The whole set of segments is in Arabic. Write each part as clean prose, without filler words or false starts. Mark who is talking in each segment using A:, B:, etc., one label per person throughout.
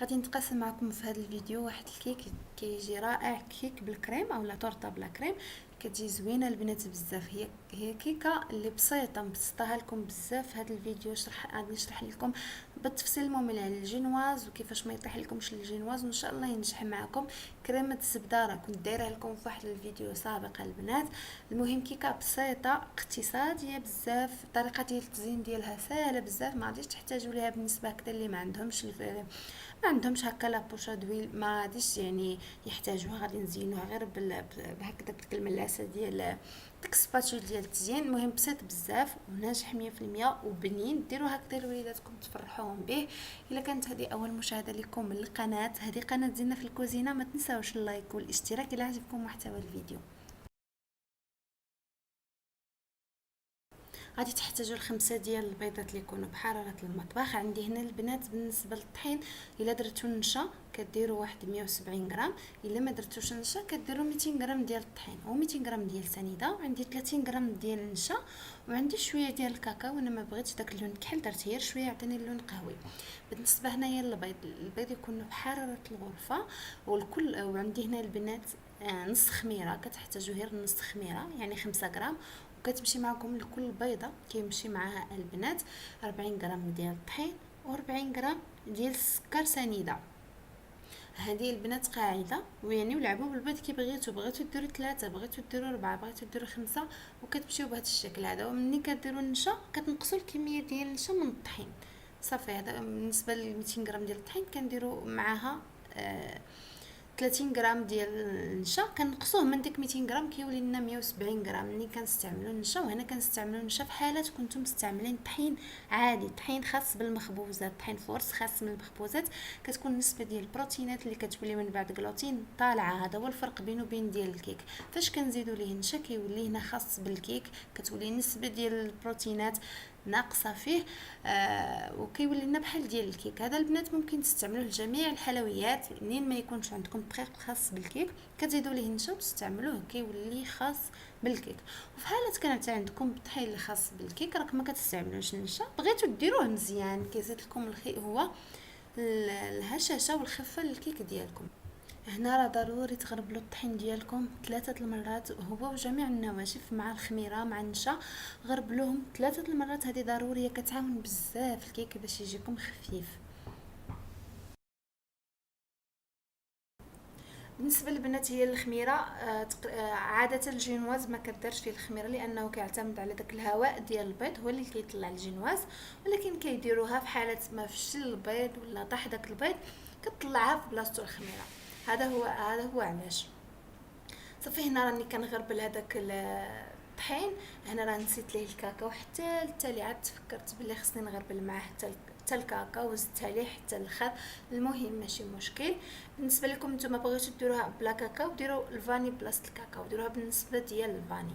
A: غادي نتقاسم معكم في هذا الفيديو واحد الكيك كيجي رائع، كيك بالكريم اولا تورته بلا كريم. كتجي زوينه البنات بزاف. هي كيكه اللي بسيطه مبسطاها لكم بزاف. في هذا الفيديو غادي نشرح لكم بالتفصيل الممل على الجينواز وكيفاش ما يطيح لكمش الجينواز، وان شاء الله ينجح معكم. كريمه الزبده راه كنت دايره لكم في واحد الفيديو سابق البنات. المهم كيكه بسيطه اقتصاديه بزاف، طريقه ديال التزيين ديالها سهله بزاف، ما غاديش تحتاجوا ليها بالنسبه هكذا اللي ما عندهمش هكا لابوشا دويل، ما غاديش يعني يحتاجوها. غادي نزينوها غير بهكذا بديك الملاسه ديال ديك السباتول ديال التزيين. المهم بسيط بزاف وناجح 100% وبنين. ديروا هكذا لوليداتكم تفرحوهم به. الا كانت هذه اول مشاهده لكم للقناه، هذه قناه زينه في الكوزينه، ما تنساوش اللايك والاشتراك الا عجبكم محتوى الفيديو. غادي تحتاجوا الخمسه ديال البيضات اللي يكونوا بحراره المطبخ. عندي هنا البنات بالنسبه للطحين، الا درتو نشا كديروا واحد 170 غرام، الا ما درتوش نشا كديروا 200 غرام ديال الطحين و 200 غرام ديال سنيده، وعندي 30 غرام ديال النشا، وعندي شويه ديال الكاكاو. انا ما بغيتش داك اللون كحل، درت غير شويه عطيني اللون قهوي. بالنسبه هنايا البيض يكون بحراره الغرفه والكل. وعندي هنا البنات نص خميره، كتحتاجوا غير نص خميره يعني 5 غرام. وكتمشي معكم لكل بيضه كيمشي معها البنات 40 غرام ديال الطحين و40 غرام ديال السكر سنيده. هذه البنات قاعده، ويعني ولعبوا بالبيض كي بغيتو ديروا 3، بغيتو ديروا 4، بغيتو ديروا 5، وكتمشيو بهذا الشكل هذا. ومني كديروا النشا كتنقصوا الكميه ديال النشا من الطحين صافي. هذا بالنسبه ل 200 غرام ديال الطحين كنديروا معاها 30 غرام ديال النشا، كنقصوه من ديك 200 غرام كيولي لنا 170 غرام ملي كنستعملوا النشا. وهنا كنستعملوا النشا في حالات كنتم مستعملين طحين عادي، طحين خاص بالمخبوزات، طحين فورس خاص من المخبوزات، كتكون النسبه ديال البروتينات اللي كتولي من بعد جلوتين طالعه. هذا هو الفرق بينه وبين ديال الكيك. فاش كنزيدوا ليه النشا كيولي هنا خاص بالكيك، كتولي النسبه ديال البروتينات ناقصه فيه. وكيولي لنا بحال ديال الكيك. هذا البنات ممكن تستعملوه لجميع الحلويات. منين ما يكونش عندكم دقيق خاص بالكيك كتزيدوا ليه النشا وتستعملوه كيولي خاص بالكيك. وفي حاله كانت عندكم الطحين اللي خاص بالكيك راك ما كتستعملوش النشا، بغيتو ديروه مزيان كيزيد لكم الخير هو الهشاشه والخفه للكيك ديالكم. هنا راه ضروري تغربلوا الطحين ديالكم 3 المرات، هو وجميع النواشف مع الخميره مع النشا. غربلوهم 3 المرات، هذه ضروريه كتعاون بزاف الكيك باش يجيكم خفيف. بالنسبه للبنات هي الخميره عاده الجينواز ما كديرش فيه الخميره لانه كيعتمد على داك الهواء ديال البيض هو اللي كيطلع الجينواز، ولكن كيديروها في حاله ما فشل البيض ولا طاح داك البيض كتطلعها في بلاصتو الخميره. هذا هو علاش. صافي هنا راني كنغربل هذاك الطحين. هنا راه نسيت ليه الكاكاو حتى التالي، عاد تفكرت بلي خصني نغربل معاه حتى الكاكاو وزدتها ليه حتى الاخر. المهم ماشي مشكل. بالنسبه لكم نتوما بغيتو ديروها بلا كاكاو ديروا الفاني بلاصه الكاكاو، ديروها بالنسبه ديال الفاني.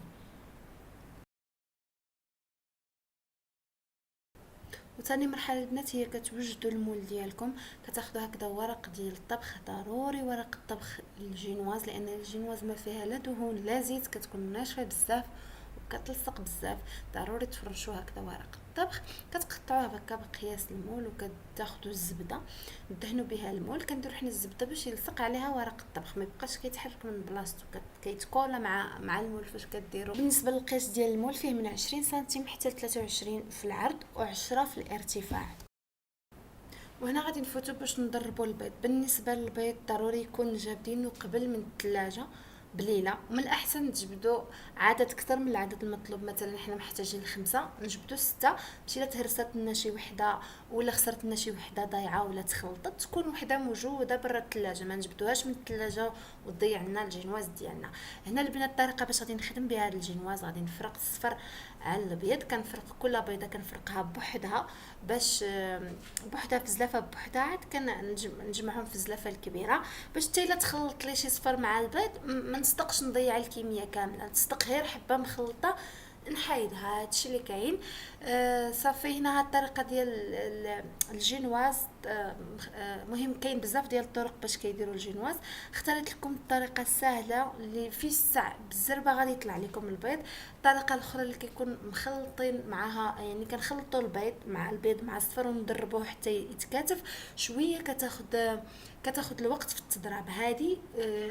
A: وثاني مرحله البنات هي كتوجدوا المول ديالكم. كتاخذوا هكذا ورق ديال الطبخ، ضروري ورق الطبخ الجينواز لان الجينواز ما فيها لا دهون لا زيت، كتكون ناشفه بزاف وكتلصق بزاف. ضروري تفرشوا هكذا ورق الطبخ. كتقطعوه هكا بقياس المول وكتاخذوا الزبده دهنوا بها المول. كنديروا حنا الزبده باش يلصق عليها ورق الطبخ ما يبقاش كيتحرك من بلاصتو، كيتكولا مع المول فاش كديروا. بالنسبه للقياس ديال المول فيه من 20 سنتيم حتى ل 23 في العرض و10 في الارتفاع. وهنا غادي نفوتوا باش ندربوا البيض. بالنسبه للبيض ضروري يكون جابدينه قبل من الثلاجه بليله، ومن الاحسن تجبدوا عدد اكثر من العدد المطلوب. مثلا حنا محتاجين 5 نجبدوا 6. ماشي لا تهرست لنا شي وحده ولا خسرت لنا شي وحده ضايعه ولا تخلطت، تكون وحده موجوده برا الثلاجه، ما نجبدوهاش من الثلاجه وتضيع لنا الجينواز ديالنا. هنا البنات الطريقه باش غادي نخدم بها هذا الجينواز، غادي نفرق الصفر على الابيض. كنفرق كل بيضه كنفرقها بوحدها باش بوحدها في زلافه بوحدها، عاد كنجمعهم في الزلافه الكبيره باش حتى الا تخلط لي شي صفر مع البيض ما نصدقش نضيع الكميه كامله، نصدق غير حبه مخلطه نحيدها. هادشي اللي كاين. صافي هنا هاد الطريقه ديال الجينواز. مهم كاين بزاف ديال الطرق باش كيديروا الجينواز. اختاريت لكم الطريقه السهله اللي في الساع بالزربه غادي يطلع لكم البيض. الطريقه الاخرى اللي كيكون مخلطين معاها، يعني كنخلطوا البيض مع مع الصفر وندربوه حتى يتكاتف شويه. كتاخد الوقت في التضراب. هذه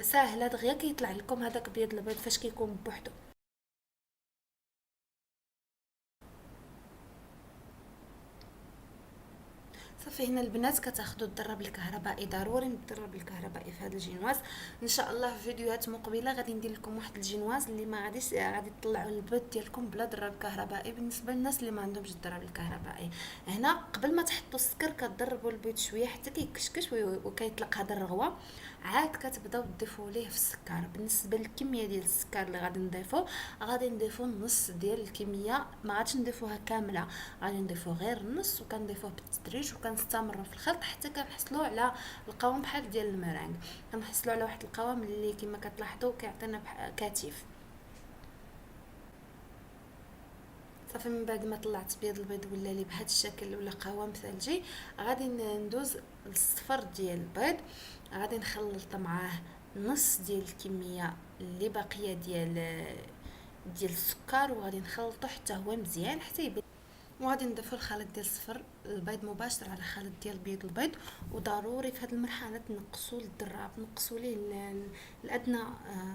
A: ساهله دغيا كيطلع لكم هذاك بيض البيض فاش كيكون بوحدو. صافي هنا البنات كتاخدوا الدراب الكهربائي. ضروري الدراب الكهربائي في هذا الجينواز. ان شاء الله في فيديوهات مقبله غادي ندير لكم واحد الجينواز اللي ما غادي تطلعوا البيض ديالكم بلا دراب كهربائي، بالنسبه للناس اللي ما عندهمش الدراب الكهربائي. هنا قبل ما تحطوا السكر كتضربوا البيض شويه حتى كيكشكش وكيطلق هذا الرغوه. عاد كتبداو تضيفوا ليه في السكر. بالنسبه للكميه ديال السكر اللي غادي نضيفوا نص ديال الكميه، ما غاديش نضيفوها كامله، غادي نضيفوا غير النص وكنضيفوه بالتدريج وكنستمروا في الخلط حتى كنحصلوا على القوام بحال ديال المرانغ. كنحصلوا على واحد القوام اللي كما كتلاحظوا كيعطينا كثيف. صافي من بعد ما طلعت بيض البيض ولا لي بهذا الشكل ولا قوام ثلجي، غادي ندوز للصفر ديال البيض. غادي نخلط معاه نص ديال الكميه اللي باقيه ديال السكر، وغادي نخلطو حتى هو مزيان حتى يبان. وغادي نضيفو الخليط ديال الصفر البيض مباشر على خليط ديال بيض البيض. وضروري في هذه المرحله تنقصوا الدراب، نقصوا ليه الادنى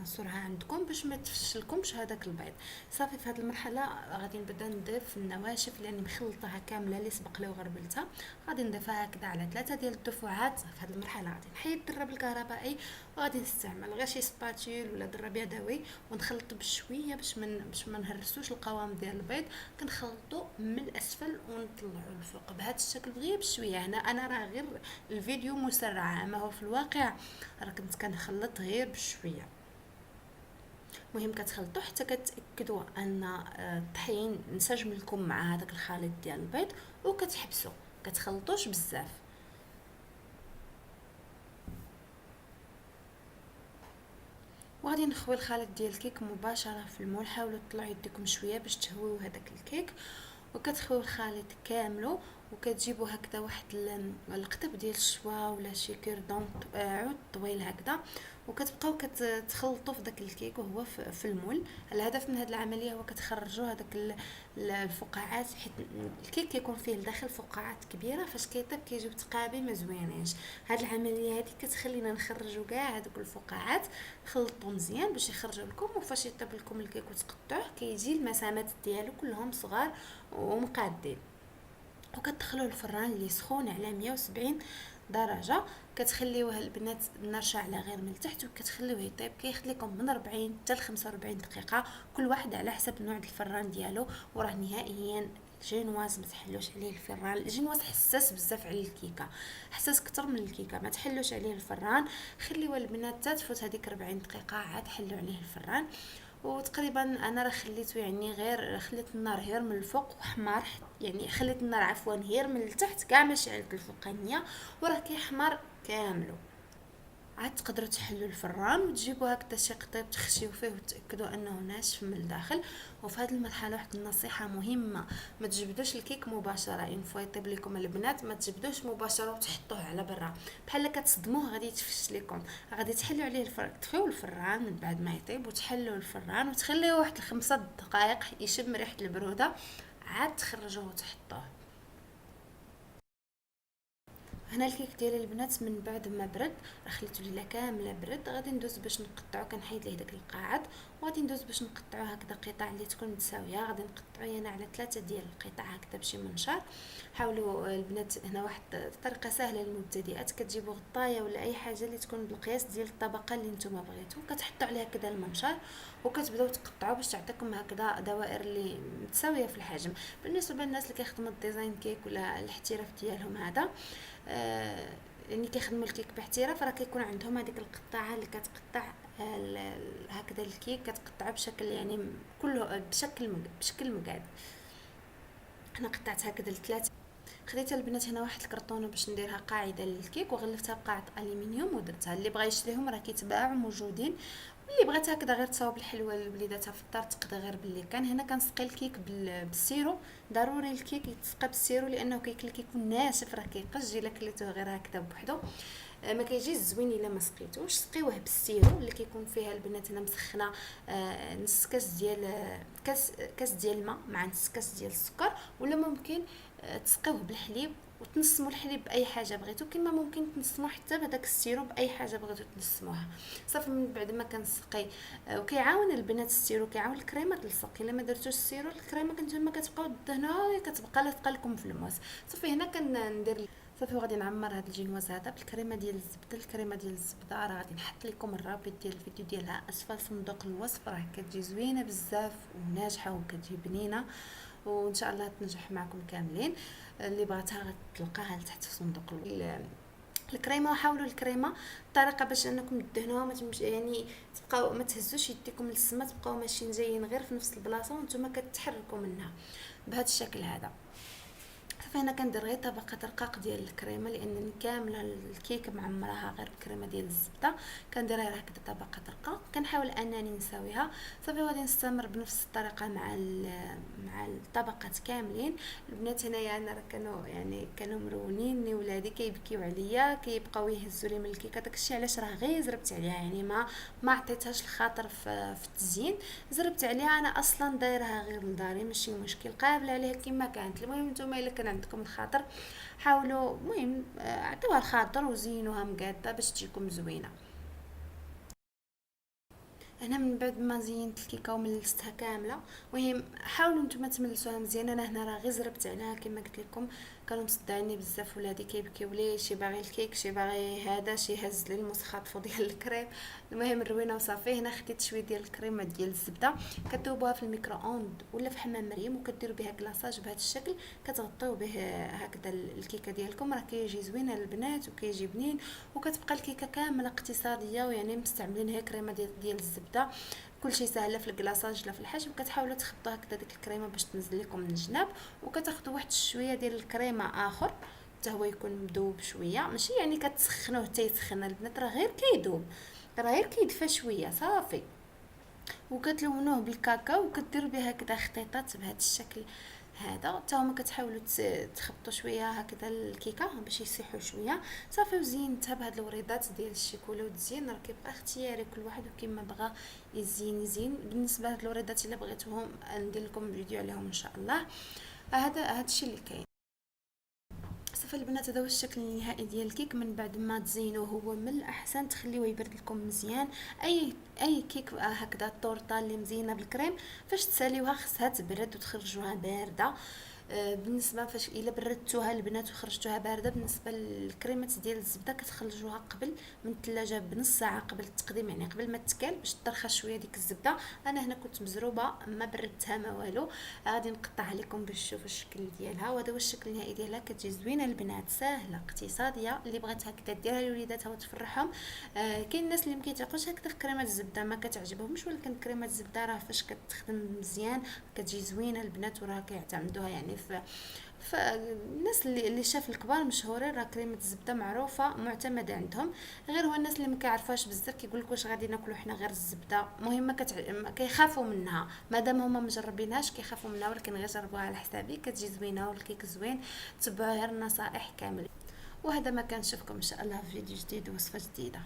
A: سرعه عندكم باش ما تفشلكمش هذاك البيض. صافي في هذه المرحله غادي نبدا نضيف النواشف اللي مخلطها كامله اللي سبق لي وغربلتها. غادي نضيفها هكذا على 3 ديال الدفعات. في هذه المرحله غادي نحيد الدراب الكهربائي وغادي نستعمل غير شي سباتيل ولا دراب يدوي ونخلط بشويه باش ما نهرسوش القوام ديال البيض. كنخلطو من الاسفل ونطلعوا الفوق بهذا الشكل غير بشويه. هنا انا راه غير الفيديو مسرع، اما هو في الواقع راه كنت كنخلط غير بشويه. مهم كتخلطوا حتى كتاكدوا ان الطحين انسجم لكم مع هذاك الخليط ديال البيض وكتحبسوا كتخلطوش بزاف. وغادي نخوي الخليط ديال الكيك مباشره في المول. حاولوا تطلعوا يديكم شويه باش تهويو هذاك الكيك. وكتخويو الخليط كاملو وكتجيبوا هكذا واحد القطب ديال الشوا ولا شي كيردون عود طويل هكذا، وكتبقاو كتخلطوا في داك الكيك وهو في المول. الهدف من هذه العمليه هو كتخرجوا هذاك الفقاعات، حيت الكيك كيكون فيه لداخل فقاعات كبيره. فاش كيطيب كيجيو تقابي ما زوينينش. هذه العمليه هذه كتخلينا نخرجوا كاع هذوك الفقاعات، خلطوا مزيان باش يخرجوا لكم. وفاش يطيب لكم الكيك وتقطعوه كيجي المسامات ديالو كلهم صغار ومقادين. وكتدخلوه الفران اللي سخون على 170 درجه. كتخليوه البنات النار شاعله غير من التحت وكتخليوه يطيب. كياخذ لكم من 40 حتى ل 45 دقيقه، كل واحد على حسب نوع الفران ديالو. وراه نهائيا الجينواز ما تحلوش عليه الفران. الجينواز حساس بزاف على الكيكه، حساس اكثر من الكيكه. ما تحلوش عليه الفران، خليوه البنات تفوت هذيك 40 دقيقه عاد حلوا عليه الفران. وتقريبا انا راه خليته، يعني غير خليت النار غير من الفوق وحمار، يعني خليت النار عفوا غير من التحت كاع ما شعلت الفوقانيه وراه كيحمر كامل. عاد تقدروا تحلوا الفران وتجيبوا هكذا شي قطيب تخشيو فيه وتاكدوا انه ناشف من الداخل. وفي هذه المرحله واحد النصيحه مهمه، ما تجبدوش الكيك مباشره. ان فوا يطيب لكم البنات ما تجبدوش مباشره وتحطوه على برا، بحال كتصدموه غادي يتفش لكم. غادي تحلوا عليه الفران، تخيو الفران من بعد ما يطيب وتحلوا الفران وتخليوه واحد 5 دقائق يشم ريحه البروده. عاد تخرجوه وتحطوه. هنا الكيك ديالي البنات من بعد ما برد، خليته ليله كامله برد. غادي ندوز باش نقطعو. كنحيد ليه داك القاعد وغادي ندوز باش نقطعو هكذا قطع اللي تكون متساويه. غادي نقطعو هنا على 3 ديال القطع هكذا بشي منشار. حاولوا البنات، هنا واحد طريقه سهله للمبتدئات، كتجيبوا غطايه ولا اي حاجه اللي تكون بالقياس ديال الطبقه اللي نتوما بغيتو، كتحطوا عليها كذا المنشار وكتبداو تقطعوا باش تعطيكم هكذا دوائر اللي متساويه في الحجم. بالنسبه للناس اللي كيخدموا الديزاين كيك ولا الاحتراف ديالهم هذا، يعني كيخدموا الكيك باحتراف، راه كيكون عندهم هذيك القطاعه اللي كتقطع هكذا الكيك، كتقطعه بشكل يعني كله بشكل مقاد. انا قطعت هكذا ل3. خديت البنات هنا واحد الكرتونه باش نديرها قاعده للكيك وغلفتها بقاعده الومنيوم ودرتها. اللي بغى يشريهم راه كيتباعوا موجودين اللي بغات هكذا غير تصاوب الحلوه لوليداتها في الدار تقدر غير باللي كان هنا كنسقي الكيك بالسيرو. ضروري الكيك يتسقى بالسيرو لانه اللي كيكون ناشف راه كيقج الا كليتوه غير هكذا بوحدو، ما كيجيش زوين الا ما سقيتوش. سقيوه بالسيرو اللي كيكون فيها البنات هنا مسخنه نص كاس ديال كاس ديال الماء مع نص كاس ديال السكر، ولا ممكن تسقيوه بالحليب وتنسموا الحليب باي حاجه بغيتو، كما ممكن تنسموا حتى بهذاك السيرو باي حاجه بغيتو تنسموها. صافي من بعد ما كنسقي وكيعاون البنات السيرو كيعاون الكريمه تلصق. الا ما درتوش السيرو الكريمه كنتوما كتبقاو دهنوها وكتبقى لاصقه لكم في المواس. صافي هنا كندير صافي وغادي نعمر هذا الجينواز هذا بالكريمه ديال الزبده. الكريمه ديال الزبده راه غادي نحط لكم الرابط ديال الفيديو ديالها اسفل صندوق الوصف، راه كتجي زوينه بزاف وناجحه وكتجي بنينه، وان شاء الله تنجح معكم كاملين. اللي بغاتها غتلقاها لتحت في صندوق الكريمه. وحاولوا الكريمه بطريقه باش انكم تدهنوها ما تمش يعني تبقاو ما تهزوش يديكم للسما، تبقاو ماشيين جايين غير في نفس البلاصه وانتم كتحركوا منها بهذا الشكل هذا. فهنا كندير غير طبقه رقاق ديال الكريمه لانني كامله الكيك معمراها غير بالكريمه ديال الزبده، كنديرها هكذا طبقه رقاق. كنحاول انني نساويها. صافي غادي نستمر بنفس الطريقه مع الطبقات كاملين. البنات هنايا انا راه كانوا مرونين ولادي كيبكيو عليا كيبقاو يهزوا لي من الكيكه. داكشي علاش راه غير زربت عليها يعني ما عطيتهاش الخاطر في التزيين، زربت عليها. انا اصلا دايرها غير لداري ماشي مشكل، قابله عليها كما كانت. المهم نتوما الا كان عندكم الخاطر حاولوا المهم عطيوها الخاطر وزينوها مقاده باش تجيكم زوينه. انا من بعد ما زينت الكيكه وملستها كامله، المهم حاولوا نتوما تملسوها مزيان. انا هنا راه غير زربت عليها كما قلت لكم، كانوا مصدعيني بزاف ولادي كيبكيو لي شي باغي الكيك شي باغي هذا شي هز لي المسخطفو ديال الكريم. المهم الروينه وصافي. هنا خديت شويه ديال الكريمه ديال الزبده كتذوبوها في الميكرو اوند ولا في حمام مريم وكديروا بها كلاصاج بهذا الشكل، كتغطيو به هكذا الكيكه ديالكم. راه كيجي زوينه للبنات وكيجي بنين وكتبقى الكيكه كامله اقتصاديه ويعني مستعملين هي كريمه ديال الزبده. كلشي سهله في الكلاصاج لا في الحشو. كتحاولوا تخبطوا هكذا ديك الكريمه باش تنزل لكم من الجناب، وكتاخذوا واحد شويه ديال الكريمه اخر حتى هو يكون مذوب شويه، ماشي يعني كتسخنوه حتى يسخن البنات، راه غير كيذوب راه غير كيدفى شويه صافي. وكتلونوه بالكاكاو وكديروا به هكذا خطيطات بهذا الشكل هذا. حتى هما كتحاولوا تخبطوا شويه هكذا الكيكه باش يسيحوا شويه. صافي وزينتها بهاد الوريدات ديال الشيكولا والتزيين راه كيبقى اختياري كل واحد وكما بغى يزين. بالنسبه لهاد الوريدات الا بغيتوهم ندير لكم فيديو عليهم ان شاء الله. هذا الشيء اللي كاين. صافي البنات هذا هو الشكل النهائي ديال الكيك. من بعد ما تزينوه هو من الاحسن تخليوه يبرد لكم مزيان. اي كيك هكذا طورطه اللي مزينه بالكريم فاش تساليوها خصها تبرد وتخرجوها بارده. بالنسبه فاش الا بردتوها البنات وخرجتوها بارده، بالنسبه للكريمه ديال الزبده كتخرجوها قبل من الثلاجه بنص ساعه قبل التقديم يعني قبل ما تكال باش ترخى شويه ديك الزبده. انا هنا كنت مزروبه ما بردتها ما والو. غادي نقطعها لكم باش تشوفوا الشكل ديالها. وهذا هو الشكل النهائي ديالها. كتجي زوينه البنات ساهله اقتصاديه، اللي بغات هكذا ديرها لوليداتها وتفرحهم. كاين الناس اللي ما كيتعقوش هكذا في كريمه الزبده ما كتعجبهمش، ولكن كريمه الزبده راه فاش كتخدم مزيان كتجي زوينه البنات وراه كيعتمدوها يعني فالناس اللي شاف الكبار مشهورين راه كريمه الزبده معروفه معتمده عندهم. غير هو الناس اللي ما كيعرفوهاش بزاف كيقول لك واش غادي ناكلوا حنا غير الزبده. مهم كيخافوا منها مادام هما مجربينهاش كيخافوا منها، ولكن غير جربوها على حسابي كتجي زوينه والكيك زوين. تبعوا غير النصائح كامل. وهذا ما كان. نشوفكم ان شاء الله في فيديو جديد ووصفه جديده.